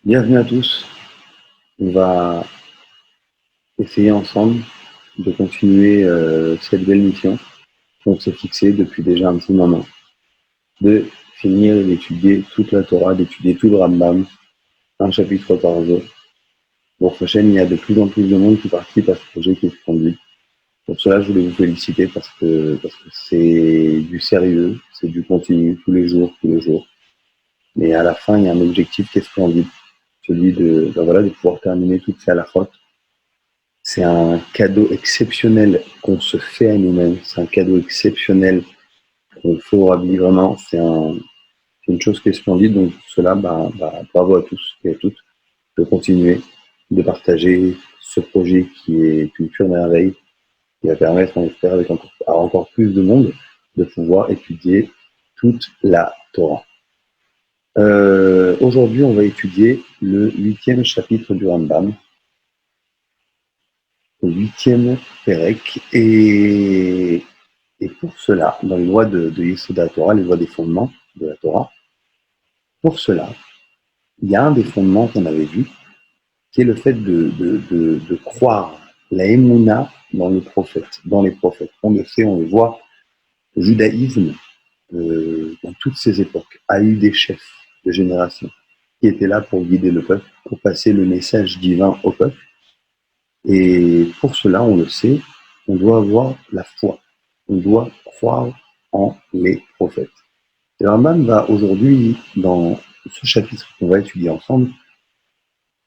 Bienvenue à tous. On va essayer ensemble de continuer cette belle mission qu'on s'est fixée depuis déjà un petit moment, de finir d'étudier toute la Torah, d'étudier tout le Rambam, un chapitre par jour. Pour prochaine, il y a de plus en plus de monde qui participe à ce projet qui est conduit. Pour cela, je voulais vous féliciter parce que c'est du sérieux, c'est du continu, tous les jours, tous les jours. Mais à la fin, il y a un objectif qui est splendide, celui de pouvoir terminer toutes ces halakhot. C'est un cadeau exceptionnel qu'on se fait à nous-mêmes. C'est un cadeau exceptionnel qu'on fait au Rabbi, vraiment. C'est une chose qui est splendide. Donc, pour cela, bravo à tous et à toutes de continuer, de partager ce projet qui est une pure merveille, qui va permettre, on espère, à encore plus de monde, de pouvoir étudier toute la Torah. Aujourd'hui, on va étudier le 8e chapitre du Rambam, le 8e Pérec, et pour cela, dans les lois de Yesoda Torah, les lois des fondements de la Torah, pour cela, il y a un des fondements qu'on avait vu, qui est le fait de croire la Emouna dans les prophètes. On le sait, on le voit, le judaïsme, dans toutes ces époques, a eu des chefs de génération qui étaient là pour guider le peuple, pour passer le message divin au peuple. Et pour cela, on le sait, on doit avoir la foi. On doit croire en les prophètes. Et le Rambam va aujourd'hui, dans ce chapitre qu'on va étudier ensemble,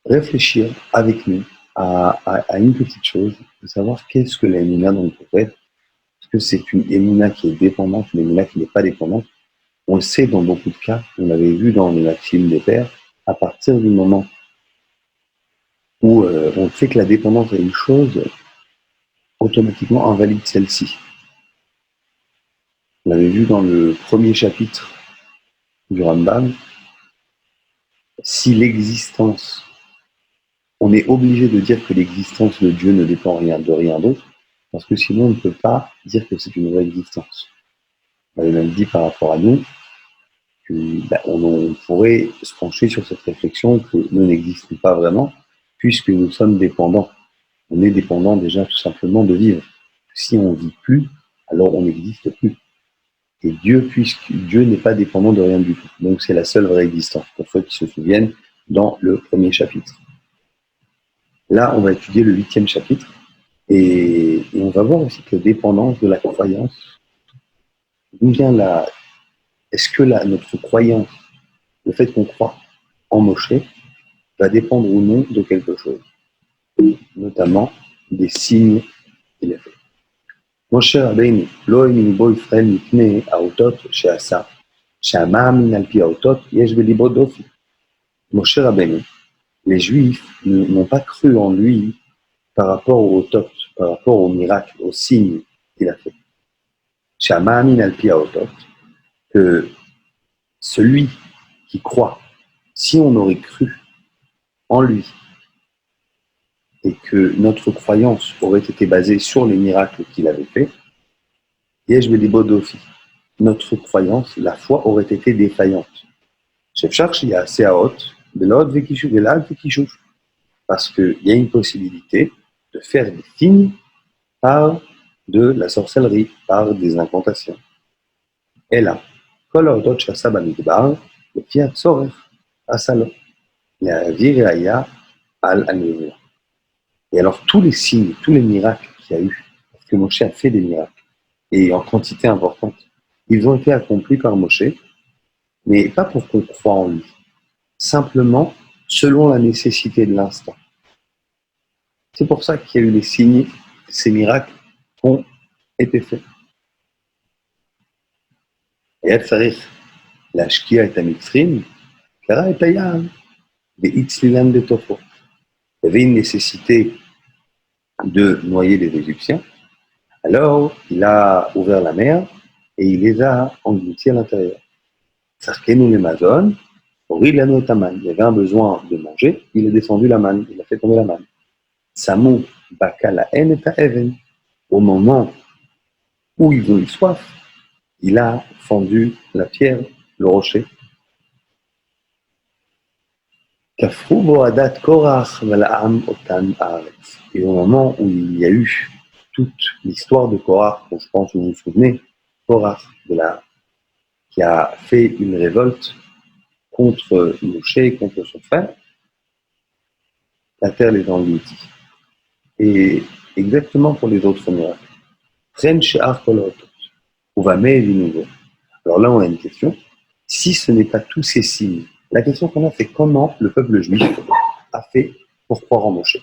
réfléchir avec nous à une petite chose, de savoir qu'est-ce que la émouna dans le prophète. Est-ce que c'est une émouna qui est dépendante, une émouna qui n'est pas dépendante? On le sait dans beaucoup de cas, on l'avait vu dans les maximes des pères, à partir du moment où on sait que la dépendance est une chose, automatiquement invalide celle-ci. On l'avait vu dans le premier chapitre du Rambam, si l'existence, on est obligé de dire que l'existence de Dieu ne dépend de rien d'autre, parce que sinon on ne peut pas dire que c'est une vraie existence. On avait même dit par rapport à nous on pourrait se pencher sur cette réflexion que nous n'existons pas vraiment, puisque nous sommes dépendants. On est dépendant déjà tout simplement de vivre. Si on ne vit plus, alors on n'existe plus. Et Dieu, puisque Dieu n'est pas dépendant de rien du tout. Donc c'est la seule vraie existence, pour ceux qui se souviennent, dans le premier chapitre. Là, on va étudier le 8e chapitre, et on va voir aussi que dépendance de la croyance, d'où vient est-ce que notre croyance, le fait qu'on croit en Moshe, va dépendre ou non de quelque chose, notamment des signes qu'il a fait. Moshe Rabbeinu, לא האמין בו ישראל מפני האותות שעשה, שהמאמין על פי האותות יש בליבו דופי. Moshe Rabbeinu, les Juifs n'ont pas cru en lui par rapport aux autot, par rapport aux miracles, aux signes qu'il a fait. שהמאמין על פי האותות, que celui qui croit, si on aurait cru en lui, et que notre croyance aurait été basée sur les miracles qu'il avait faits, Yesh Belibo Dofi, notre croyance, la foi aurait été défaillante. Parce qu'il y a une possibilité de faire des signes par de la sorcellerie, par des incantations. Et là, Kol Haodot Shasa Bamidbar, le Fiat Sorech, Asalo, Le'avir Aya Al Anivua. Et alors, tous les signes, tous les miracles qu'il y a eu, parce que Moshe a fait des miracles, et en quantité importante, ils ont été accomplis par Moshe, mais pas pour qu'on croie en lui, simplement selon la nécessité de l'instant. C'est pour ça qu'il y a eu les signes, ces miracles qui ont été faits. Et Tsarich, la Shkia et Amitzrim, Kara et Ayam, des Itzlilan de Tofo. Il y avait une nécessité de noyer les Égyptiens. Alors, il a ouvert la mer et il les a engloutis à l'intérieur. Sarkenu les Mazon, il y avait un besoin de manger, il a descendu la manne, il a fait tomber la manne. Samou Bakala En et Even, au moment où ils ont eu soif, il a fendu la pierre, le rocher. Kafru Boadat Korach Vala'am Otan Haaretz. Et au moment où il y a eu toute l'histoire de Korach, dont je pense que vous vous souvenez, Korach qui a fait une révolte contre Moshe et contre son frère, la terre les engloutit. Et exactement pour les autres miracles. Ren She'ar Kolot, Uvame Vinuvo. Alors là, on a une question. Si ce n'est pas tous ces signes, la question qu'on a, c'est comment le peuple juif a fait pour croire en Moshe.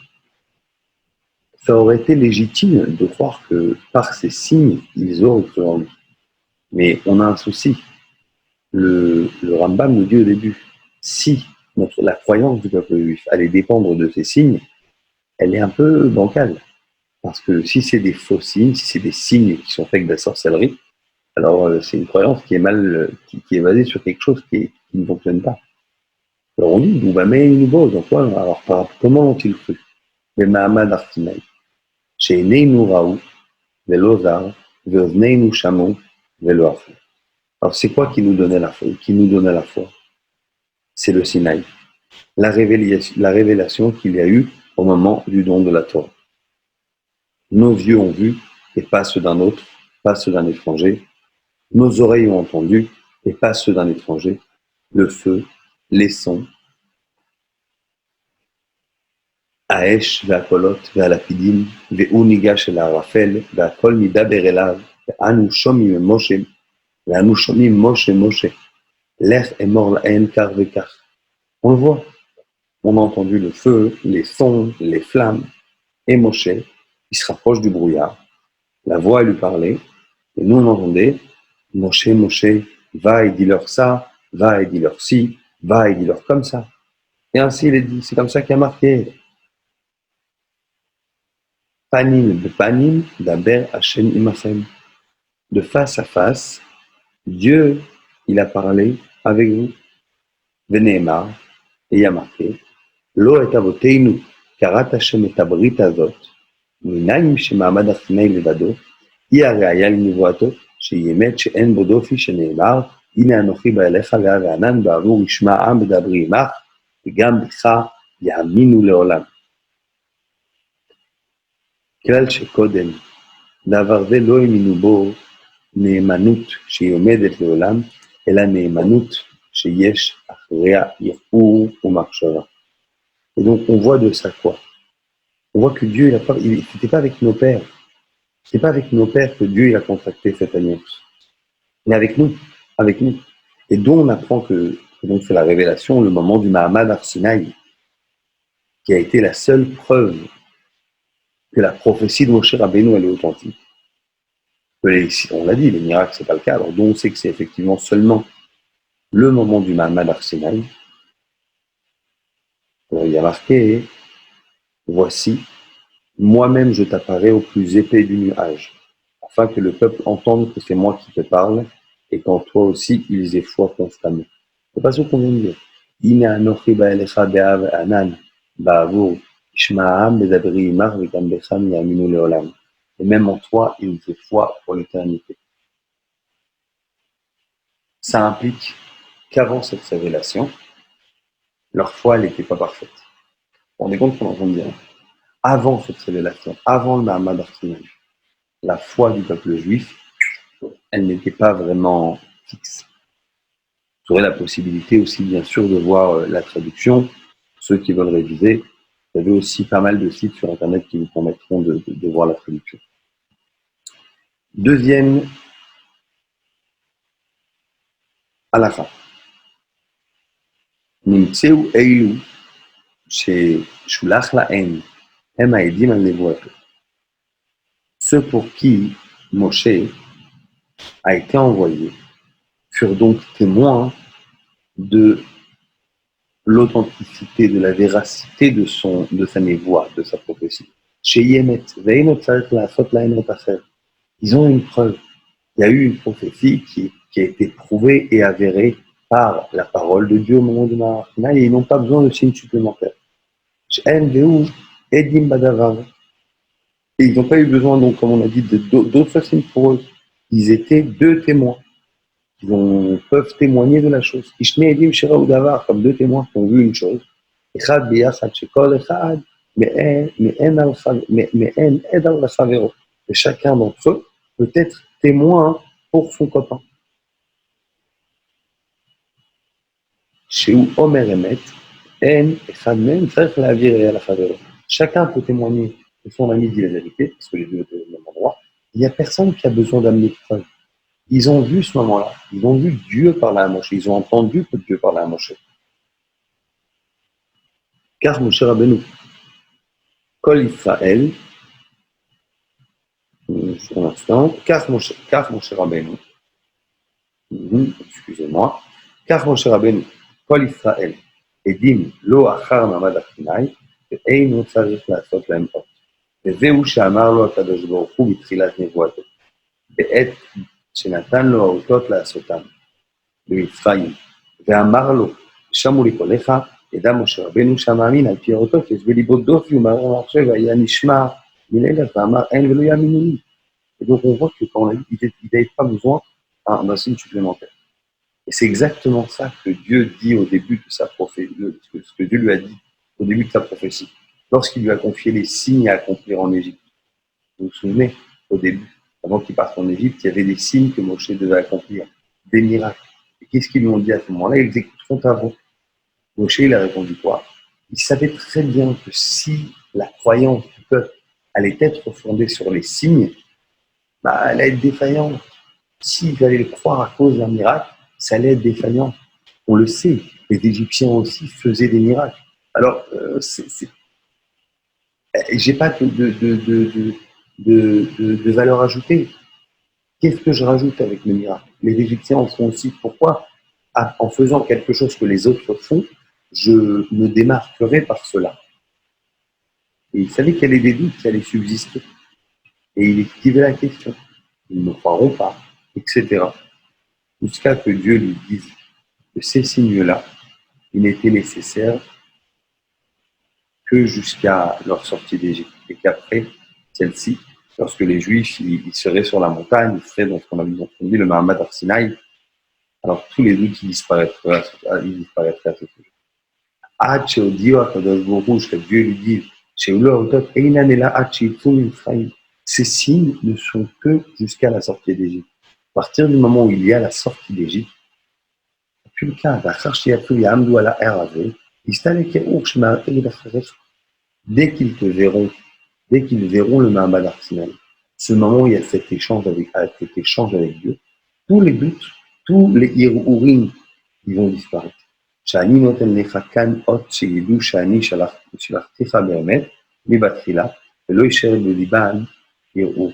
Ça aurait été légitime de croire que par ces signes, ils auraient cru en lui. Mais on a un souci. Le Rambam nous dit au début, si la croyance du peuple juif allait dépendre de ces signes, elle est un peu bancale. Parce que si c'est des faux signes, si c'est des signes qui sont faits de la sorcellerie, alors c'est une croyance qui est basée sur quelque chose qui ne fonctionne pas. Alors on dit, mais une base, donc voilà. Alors comment ont-ils cru? Les Mahamad Artinai, chez Neinu Raou, Velozar, Veoznei Chamon, Veloafou. Alors c'est quoi qui nous donnait la foi? C'est le Sinaï, la révélation qu'il y a eu au moment du don de la Torah. Nos yeux ont vu, et pas ceux d'un autre, pas ceux d'un étranger. Nos oreilles ont entendu, et pas ceux d'un étranger. Le feu, les sons, האש והקולות והלפידים, והוא ניגש אל הערפל, והכל מדבר אליו, ואנו שומעים משה משה, לך אמור להן כך וכך. On le voit, on a entendu le feu, les sons, les flammes, et Moshe, il se rapproche du brouillard, la voix lui parlait, et nous on entendait, Moshe, Moshe, va et dis-leur ça, va et dis-leur ci, va et dis-leur comme ça. Et ainsi il est dit, c'est comme ça qu'il y a marqué, Panim bepanim daber Hashem imachem. De face à face, Dieu, il a parlé avec vous. Veneemar, et il y a marqué, Lo et avoteinu, karat Hashem et abrit azot, minaim shema'amad arsinai levado, היא הראיה לנבואתו, שהיא אמת שאין בו דופי שנאמר, הנה אנוכי באליך להר הענן בעבור ישמע עם בדברי עמך, וגם בך יאמינו לעולם. כלל שקודם, דבר זה לא האמינו בו נאמנות שהיא עומדת לעולם, אלא נאמנות שיש אחריה ערעור ומחשבה. Et donc on voit de ça quoi? On voit que Dieu, c'était pas avec nos pères. C'est pas avec nos pères que Dieu il a contracté cette alliance. Mais avec nous, avec nous. Et dont on apprend que donc c'est la révélation, le moment du Mahamad Arsinaï, qui a été la seule preuve que la prophétie de Moshe Rabbeinu elle est authentique. On l'a dit, les miracles c'est pas le cas. Alors dont on sait que c'est effectivement seulement le moment du Mahamad Arsinaï. Alors il y a marqué, voici, moi-même je t'apparais au plus épais du nuage, afin que le peuple entende que c'est moi qui te parle, et qu'en toi aussi ils aient foi constamment. C'est pas ce qu'on vient de dire. Ina anochi ba'elecha be'av anan ba'avur ishma'am bedabri imar v'gam becham yaminu le'olam. Et même en toi ils aient foi pour l'éternité. Ça implique qu'avant cette révélation, leur foi n'était pas parfaite. On est compte qu'on est en train de dire. Avant cette révélation, avant le Mahamad Arsinaï, la foi du peuple juif, elle n'était pas vraiment fixe. Vous aurez la possibilité aussi, bien sûr, de voir la traduction. Pour ceux qui veulent réviser, vous avez aussi pas mal de sites sur Internet qui vous permettront de voir la traduction. Deuxième halakha. Nimtseu eilu sheshulach lahem hem haedim al nevuato. Ceux pour qui Moshe a été envoyé furent donc témoins de l'authenticité, de la véracité de sa névoie, de sa prophétie. Ils ont une preuve. Il y a eu une prophétie qui a été prouvée et avérée par la parole de Dieu au moment du Mahamad et ils n'ont pas besoin de signes supplémentaires. Et ils n'ont pas eu besoin, donc, comme on a dit, d'autres signes pour eux. Ils étaient deux témoins. Ils peuvent témoigner de la chose. Comme deux témoins qui ont vu une chose. אחד ביחד שכל אחד מעין עד על חברו. Et chacun d'entre eux peut être témoin pour son copain. שהוא אומר אמת, אין אחד מהם צריך להעביר על החברו. Chacun peut témoigner que son ami dit la vérité, parce que les deux étaient au même endroit. Il n'y a personne qui a besoin d'amener preuve. Ils ont vu ce moment-là, ils ont vu Dieu parler à Moshe, ils ont entendu que Dieu parlait à Moshe. Car Moshe Rabbeinu, Kol Israël, un instant, car Moshe Rabbeinu, excusez-moi, car Moshe Rabbeinu, Kol Israël, Edim lo achar mamad Sinai, ואינו צריך לעשות להם אות. וזהו שאמר לו הקדוש ברוך הוא בתחילת נבואתו, בעת שנתן לו האותות לעשותם, במצרים, ואמר לו, שמעו לי קולך, ידע משה רבנו שמאמין על פי האותות, יש בליבו דופי ומערער המחשב, והיה נשמע מנגד, ואמר אין ולא יאמינו לי. Et donc on voit que quand on a dit, il n'avait pas besoin d'un signe supplémentaire. Et c'est exactement ça que Dieu dit au début de sa prophétie, ce que Dieu lui a dit au début de sa prophétie, lorsqu'il lui a confié les signes à accomplir en Égypte. Vous vous souvenez, au début, avant qu'il parte en Égypte, il y avait des signes que Moshe devait accomplir, des miracles. Et qu'est-ce qu'ils lui ont dit à ce moment-là? Ils exécuteront ta voix. Moshe, il a répondu quoi? Il savait très bien que si la croyance du peuple allait être fondée sur les signes, elle allait être défaillante. S'il fallait le croire à cause d'un miracle, ça allait être défaillant. On le sait, les Égyptiens aussi faisaient des miracles. Alors, j'ai pas de valeur ajoutée. Qu'est-ce que je rajoute avec le miracle? Les Égyptiens en font aussi. Pourquoi? En faisant quelque chose que les autres font, je me démarquerai par cela. Et il savait qu'il y avait des doutes qui allaient subsister. Et il esquivait la question. Ils ne croiront pas, etc. Jusqu'à que Dieu lui dise que ces signes-là, ils n'étaient nécessaires que jusqu'à leur sortie d'Égypte. Et qu'après celle-ci, lorsque les Juifs ils seraient sur la montagne, ils seraient dans ce qu'on a dit le Mahamad Arsinaï, alors tous les doutes ils disparaîtraient à ce sujet. עד שהודיעו הקדוש ברוך הוא שדיeu lui dit שהיו לו האותות אינן אלא עד שיצאו ממצרים. Ces signes ne sont que jusqu'à la sortie d'Égypte. À partir du moment où il y a la sortie d'Égypte, plus le cas, לאחר שיצאו יעמדו על ההר הזה, יסתלק אור שמערער אחריך. Dès qu'ils verront le Mahamad Arsinaï, ce moment où il y a cet échange avec Dieu, tous les doutes, tous les irourim, ils vont disparaître. שאני נותן לך כאן אות שידעו שאני שלחתיך באמת מבתחילה, ולא יישאר בליבם ערעור.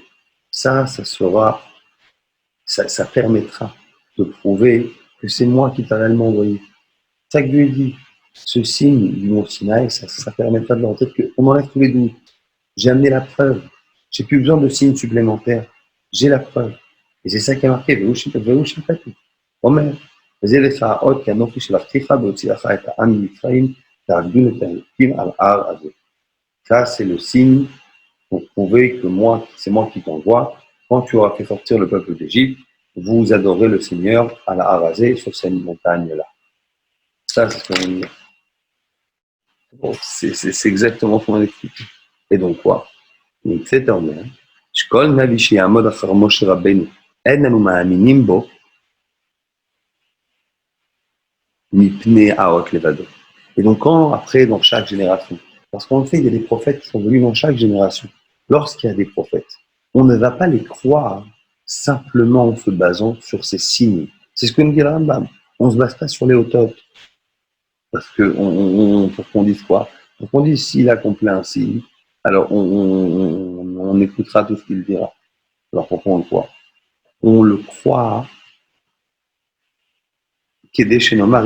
Ça permettra de prouver que c'est moi qui t'ai réellement envoyé. C'est ça que Dieu dit. Ce signe du mont Sinaï, ça permettra de leur dire qu'on enlève tous les doutes. J'ai amené la preuve. J'ai plus besoin de signes supplémentaires. J'ai la preuve. Et c'est ça qui est marqué. Omer. וזה לך האות כי אנוכי שלחתיך והוציאך את העם ממצרים תעבדו את האלוקים על ההר הזה. Ça, c'est le signe pour prouver que c'est moi qui t'envoie. Quand tu auras fait sortir le peuple d'Égypte, vous adorez le Seigneur à la Harazé sur cette montagne-là. Ça, c'est ce qu'on veut dire. Bon, c'est exactement ce qu'on a expliqué. Et donc quoi? נמצאת אומר, שכל נביא שיעמוד אחר משה רבנו, אין אנו מאמינים בו, Et donc, après, dans chaque génération, parce qu'on le sait, il y a des prophètes qui sont venus dans chaque génération. Lorsqu'il y a des prophètes, on ne va pas les croire simplement en se basant sur ces signes. C'est ce que nous dit le Rambam. On ne se base pas sur les hauteurs. Parce que, pour qu'on dise quoi? Pour qu'on dise s'il accomplit un signe, alors on écoutera tout ce qu'il dira. Alors, pour qu'on le croit. On le croit. On ne va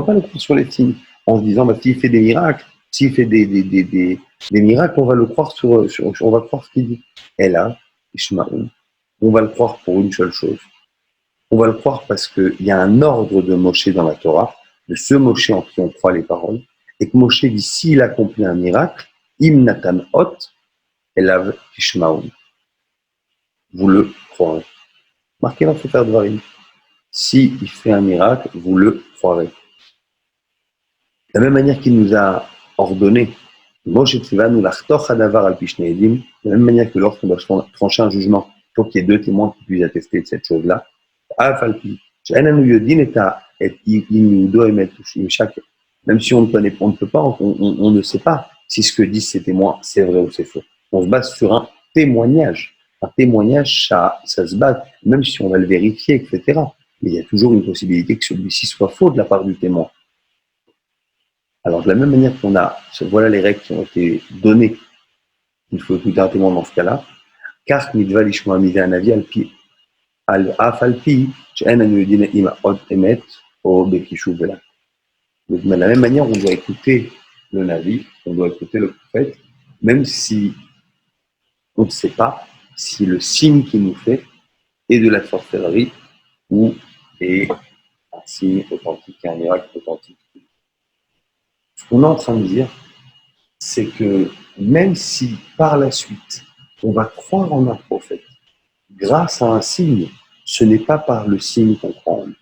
pas le croire sur les signes en se disant s'il fait des miracles, s'il fait des miracles, on va le croire on va croire ce qu'il dit. Et là, on va le croire pour une seule chose. On va le croire parce qu'il y a un ordre de Moshe dans la Torah, de ce Moshe en qui on croit les paroles, et que Moshe dit s'il accomplit un miracle, im natan ot elav tishmaun. Vous le croirez. Marquez dans Sefer Dvarim. S'il fait un miracle, vous le croirez. De la même manière qu'il nous a ordonné, Moshe Tzivanu l'achtoch hadavar al pishne edim, de la même manière que lorsqu'on doit trancher un jugement, il faut qu'il y ait deux témoins qui puissent attester de cette chose-là. Même si on ne connaît pas, on ne peut pas, on ne sait pas si ce que disent ces témoins, c'est vrai ou c'est faux. On se base sur un témoignage. Un témoignage, ça se base, même si on va le vérifier, etc. Mais il y a toujours une possibilité que celui-ci soit faux de la part du témoin. Alors, de la même manière qu'on a, voilà les règles qui ont été données, il faut écouter un témoin dans ce cas-là, car midva lishma mida un avis alpi, al-afalpi, she'en anudine ima od emet, o bekishu vela. Donc, de la même manière, on doit écouter le Navi, on doit écouter le prophète, même si on ne sait pas si le signe qu'il nous fait est de la sorcellerie ou est un signe authentique, un miracle authentique. Ce qu'on est en train de dire, c'est que même si par la suite, on va croire en un prophète, grâce à un signe, ce n'est pas par le signe qu'on croit en lui,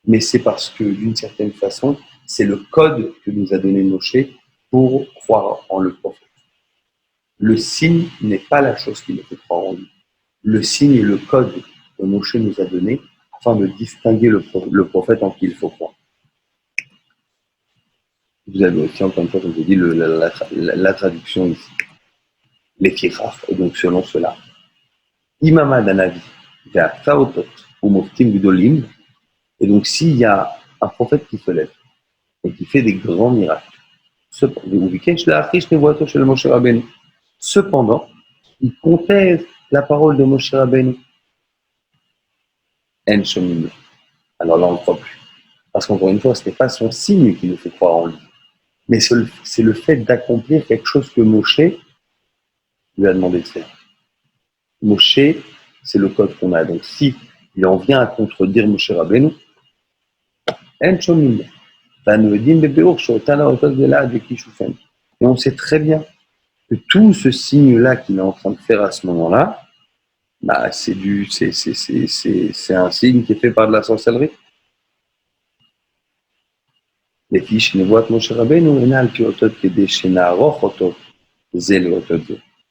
mais c'est parce que, d'une certaine façon, c'est le code que nous a donné Moshe pour croire en le prophète. Le signe n'est pas la chose qui nous fait croire en lui. Le signe est le code que Moshe nous a donné afin de distinguer le prophète en qui il faut croire. Vous avez aussi, encore une fois, comme je dis, la traduction ici. Les firach, et donc selon cela. Imama d'Anavi, vers Taotot, ou Moftim Gdolim, et donc s'il y a un prophète qui se lève et qui fait des grands miracles, cependant, il conteste la parole de Moshe Rabbeinu. Alors là, on ne croit plus. Parce qu'encore une fois, ce n'est pas son signe qui nous fait croire en lui, mais c'est le fait d'accomplir quelque chose que Moshe lui a demandé de faire. Moshe, c'est le code qu'on a. Donc si il en vient à contredire Moshe Rabbeinu, et on sait très bien que tout ce signe-là qu'il est en train de faire à ce moment-là, bah, c'est un signe qui est fait par de la sorcellerie. Les fiches ne voient Moshe Rabbeinu,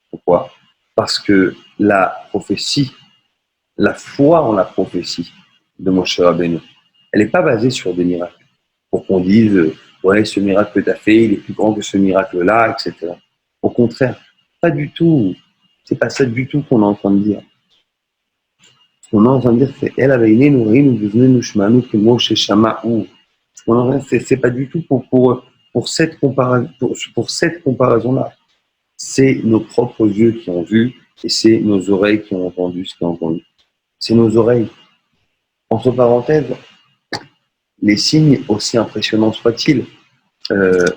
pourquoi? Parce que la prophétie, la foi en la prophétie de Moshe Rabbeinu, elle n'est pas basée sur des miracles. Pour qu'on dise, ouais, ce miracle que tu as fait, il est plus grand que ce miracle-là, etc. Au contraire, pas du tout. C'est pas ça du tout qu'on est en train de dire. Ce qu'on est en train de dire, c'est Elle avait une nous devenez nous shmanu que Moshe Shama ou. Ce qu'on est en train de dire, c'est pas du tout pour cette comparaison-là. C'est nos propres yeux qui ont vu et c'est nos oreilles qui ont entendu ce qu'ils ont entendu. C'est nos oreilles. Entre parenthèses, les signes, aussi impressionnants soient-ils, ils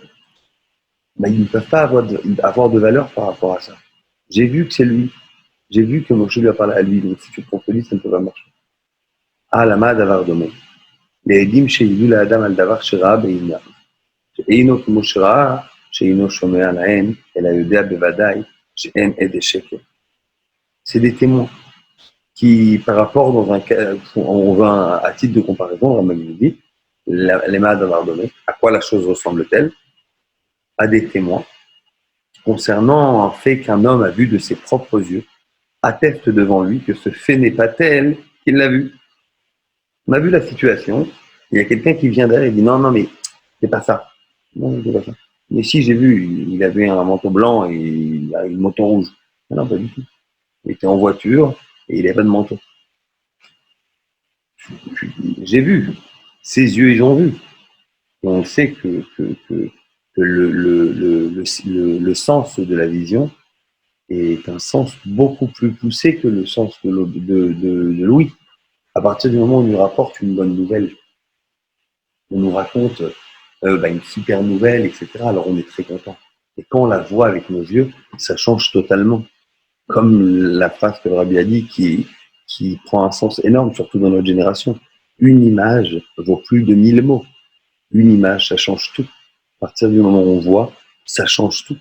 ne peuvent pas avoir de valeur par rapport à ça. J'ai vu que c'est lui. J'ai vu que Moshe lui a parlé à lui. Donc si tu te contredis, ça ne peut pas marcher. Ah, lama davar domé. Les edim sheyidu la adam al davar shera be'ina. She'eino k'mo shera, she'eino shomea lahem, ela yodea bevadai, she'en ed sheker. C'est des témoins qui, par rapport dans un cas, on va à titre de comparaison, on même dit, les mains d'avoir donné, à quoi la chose ressemble-t-elle? À des témoins concernant un fait qu'un homme a vu de ses propres yeux, atteste devant lui que ce fait n'est pas tel qu'il l'a vu. On a vu la situation, il y a quelqu'un qui vient derrière et dit non, mais c'est pas ça. Non, c'est pas ça. Mais si j'ai vu, il avait un manteau blanc et il a une moto rouge. Non, pas du tout. Il était en voiture et il n'avait pas de manteau. J'ai vu. Ses yeux, ils ont vu. Et on sait que le sens de la vision est un sens beaucoup plus poussé que le sens de l'ouïe. À partir du moment où on nous rapporte une bonne nouvelle, on nous raconte une super nouvelle, etc., alors on est très content. Et quand on la voit avec nos yeux, ça change totalement. Comme la phrase que le Rabbi a dit qui prend un sens énorme, surtout dans notre génération. Une image vaut plus de 1000 mots. Une image, ça change tout. À partir du moment où on voit, ça change tout.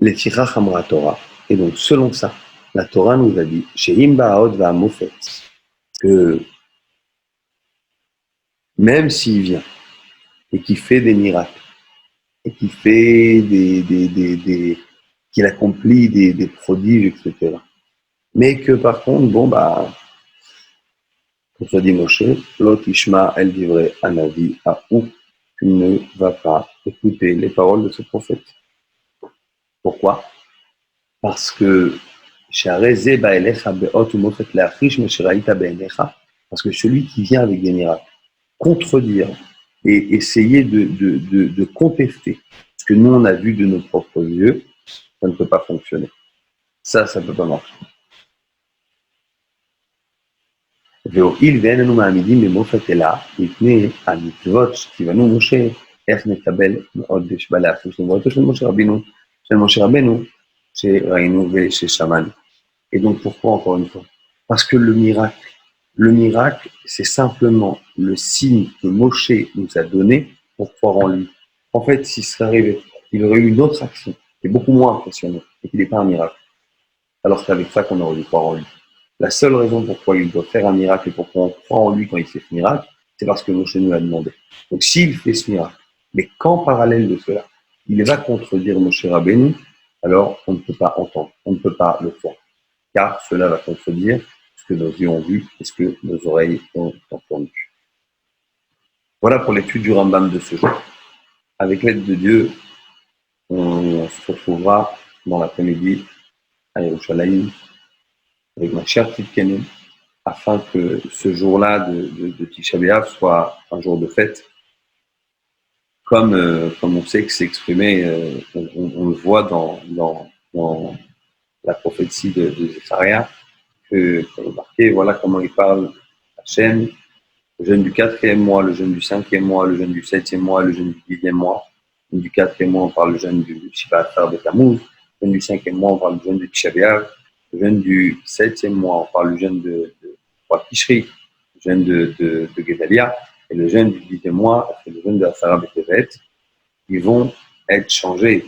Les firach amra Torah. Et donc, selon ça, la Torah nous a dit, Sheim ba'od va'amofet, que même s'il vient et qu'il fait des miracles, et qu'il fait qu'il accomplit des prodiges, etc. Mais que par contre, comme ça dit Moshe, l'autre Ishma, elle vivrait un avis à où tu ne vas pas écouter les paroles de ce prophète. Pourquoi? Parce que parce que celui qui vient avec des miracles, contredire et essayer de contester ce que nous on a vu de nos propres yeux, ça ne peut pas fonctionner. Ça ne peut pas marcher. והואיל ואיננו מעמידים במופת אלא מפני המצוות שציוונו משה, איך נקבל מאוד בשבע להפריש נבואתו של משה רבנו, שראינו וששמענו. Et donc pourquoi encore une fois? Parce que le miracle, c'est simplement le signe que Moshe nous a donné pour croire en lui. En fait, s'il serait arrivé, il aurait eu une autre action qui est beaucoup moins impressionnante et qui n'est pas un miracle. Alors c'est avec ça qu'on aurait dû croire en lui. La seule raison pourquoi il doit faire un miracle et pourquoi on croit en lui quand il fait ce miracle, c'est parce que Moshe nous l'a demandé. Donc s'il fait ce miracle, mais qu'en parallèle de cela, il va contredire Moshe Rabbeinu, alors on ne peut pas entendre, on ne peut pas le croire. Car cela va contredire ce que nos yeux ont vu et ce que nos oreilles ont entendu. Voilà pour l'étude du Rambam de ce jour. Avec l'aide de Dieu, on se retrouvera dans l'après-midi à Yerushalayim avec ma chère petite Kenou, afin que ce jour-là de Tisha B'Av soit un jour de fête, comme on sait que c'est exprimé, on le voit dans la prophétie de Zacharia, que marqué, voilà comment il parle Hachem, le jeûne du 4e mois, le jeûne du 5e mois, le jeûne du 7e mois, le jeûne du 10e mois. Le jeûne du 4e mois, on parle le jeûne du Shiva Atar de Tammuz. Le jeûne du 5e mois, on parle du jeûne de Tisha B'Av. Le jeûne du 7e mois, on parle du jeûne de Tishri, le jeûne de Gedalia. Et le jeûne du 10e mois, c'est le jeûne de Asara B'Tevet. Ils vont changer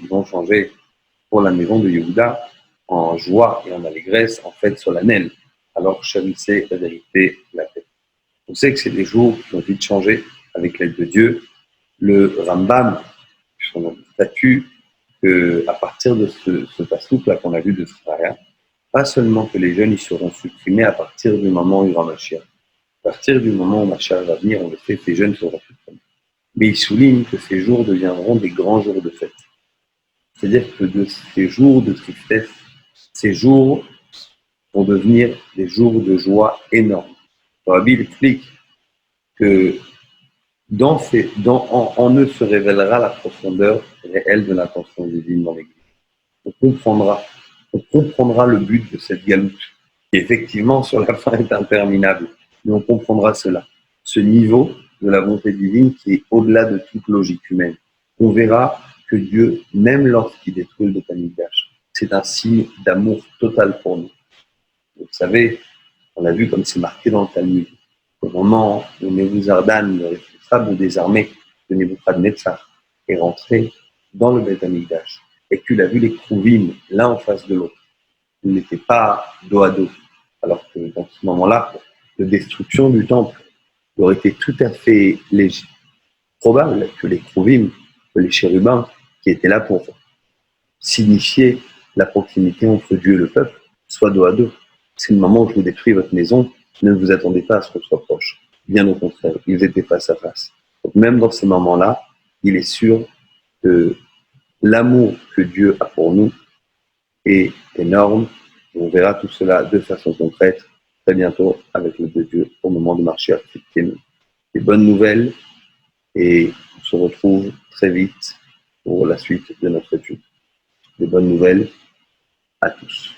pour la maison de Yehuda en joie et en allégresse, en fête solennelle. Alors chérissez la vérité, la paix. On sait que c'est des jours qui ont vite changé avec l'aide de Dieu. Le Rambam, son statut, qu'à partir de ce passouk-là qu'on a vu de Zacharia, pas seulement que les jeunes ils seront supprimés à partir du moment où il y aura Mashiach. À partir du moment où Mashiach va venir, on le sait, ces jeunes seront supprimés. Mais il souligne que ces jours deviendront des grands jours de fête. C'est-à-dire que de ces jours de tristesse, ces jours vont devenir des jours de joie énormes. Rabbi explique que en eux se révélera la profondeur réelle de l'intention divine dans l'Église. On comprendra le but de cette galoute, qui effectivement sur la fin est interminable, mais on comprendra cela, ce niveau de la bonté divine qui est au-delà de toute logique humaine. On verra que Dieu, même lorsqu'il détruit le Beth Amikdash, c'est un signe d'amour total pour nous. Vous savez, on l'a vu comme c'est marqué dans le Talmud, au moment où Nebuzaradan, le responsable des armées de Nebuchadnezzar, est rentré dans le Beth Amikdash, et tu l'as vu les Krouvim l'un en face de l'autre. Ils n'étaient pas dos à dos. Alors que dans ce moment-là, la destruction du temple aurait été tout à fait légitime. Probable que les Krouvim, que les chérubins, qui étaient là pour signifier la proximité entre Dieu et le peuple, soient dos à dos. C'est le moment où je vous détruis votre maison, ne vous attendez pas à ce qu'on soit proche. Bien au contraire, ils étaient face à face. Donc même dans ces moments-là, il est sûr que l'amour que Dieu a pour nous est énorme. On verra tout cela de façon concrète très bientôt avec le de Dieu au moment de marcher à des bonnes nouvelles et on se retrouve très vite pour la suite de notre étude. Des bonnes nouvelles à tous.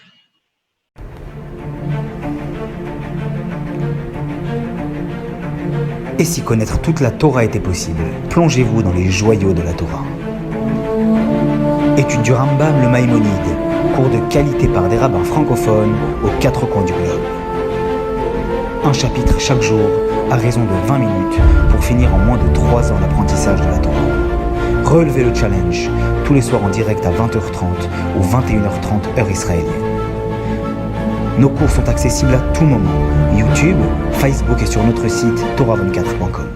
Et si connaître toute la Torah était possible, plongez-vous dans les joyaux de la Torah. Étude du Rambam, le Maïmonide, cours de qualité par des rabbins francophones aux 4 coins du globe. Un chapitre chaque jour, à raison de 20 minutes, pour finir en moins de 3 ans d'apprentissage de la Torah. Relevez le challenge, tous les soirs en direct à 20h30 ou 21h30 heure israélienne. Nos cours sont accessibles à tout moment, YouTube, Facebook et sur notre site torah24.com.